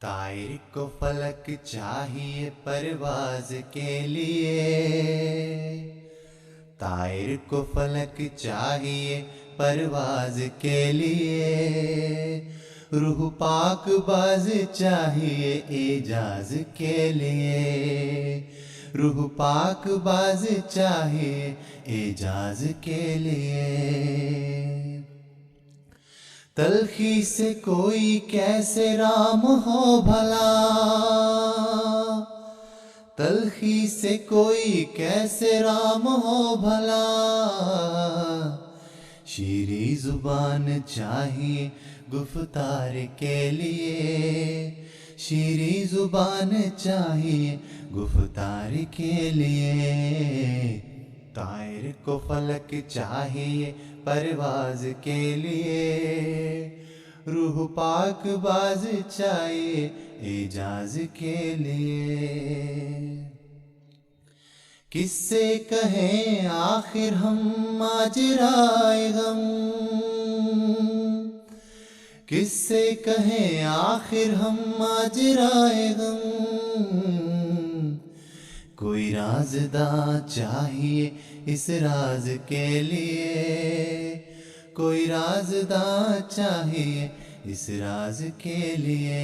طائر کو فلک چاہیے پرواز کے لیے، طائر کو فلک چاہیے پرواز کے لیے، روح پاک باز چاہیے اعجاز کے لیے، روح پاک باز چاہیے اعجاز کے لیے۔ تلخی سے کوئی کیسے رام ہو بھلا، تلخی سے کوئی کیسے رام ہو بھلا، شیریں زبان چاہیے گفتار کے لیے، شیریں زبان چاہیے گفتار کے لیے۔ طائر کو فلک چاہیے پرواز کے لیے، روح پاک باز چاہیے اعجاز کے لیے۔ کس سے کہیں آخر ہم ماجرائے غم، کس سے کہیں آخر ہم ماجرائے غم، کوئی رازداں چاہیے اس راز کے لیے، کوئی رازداں چاہیے اس راز کے لیے۔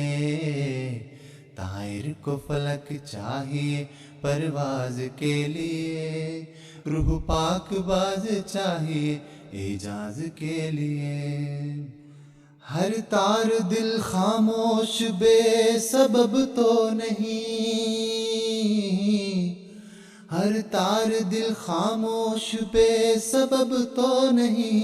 طائر کو فلک چاہیے پرواز کے لیے، روح پاک باز چاہیے اعجاز کے لیے۔ ہر تار دل خاموش بے سبب تو نہیں، ہر تار دل خاموش بے سبب تو نہیں،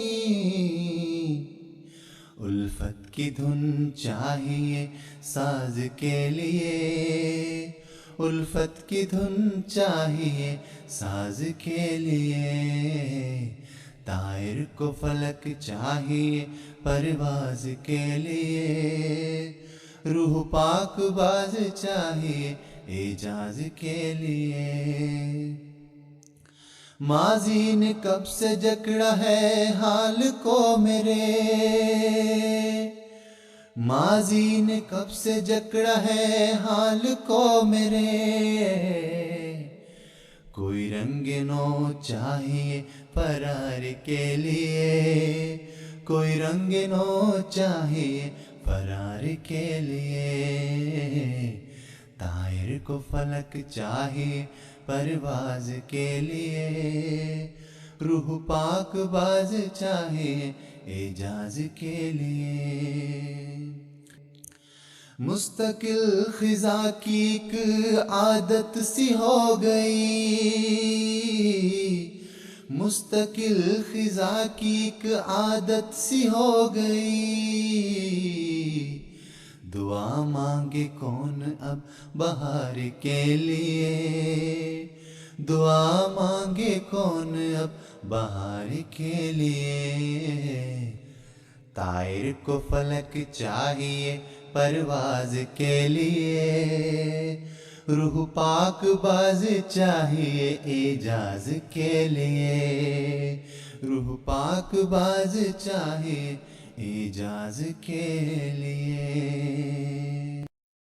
الفت کی دھن چاہیے ساز کے لیے، الفت کی دھن چاہیے ساز کے لیے۔ طائر کو فلک چاہیے پرواز کے لیے، روح پاک باز چاہیے اعجاز کے لیے۔ ماضی نے کب سے جکڑا ہے حال کو میرے، ماضی نے کب سے جکڑا ہے حال کو میرے، کوئی رنگ نو چاہیے فرار کے لیے، کوئی رنگ نو چاہیے فرار کے لیے۔ طائر کو فلک چاہیے پرواز کے لیے، روح پاک باز چاہیے اعجاز کے لیے۔ مستقل خزاں کی ایک عادت سی ہو گئی، مستقل خزاں کی ایک عادت سی ہو گئی، دعا مانگے کون اب بہار کے لیے، دعا مانگے کون اب بہار کے لیے۔ طائر کو فلک چاہیے پرواز کے لیے، روح پاک باز چاہیے اعجاز کے لیے، روح پاک باز چاہیے اعجاز کے لیے۔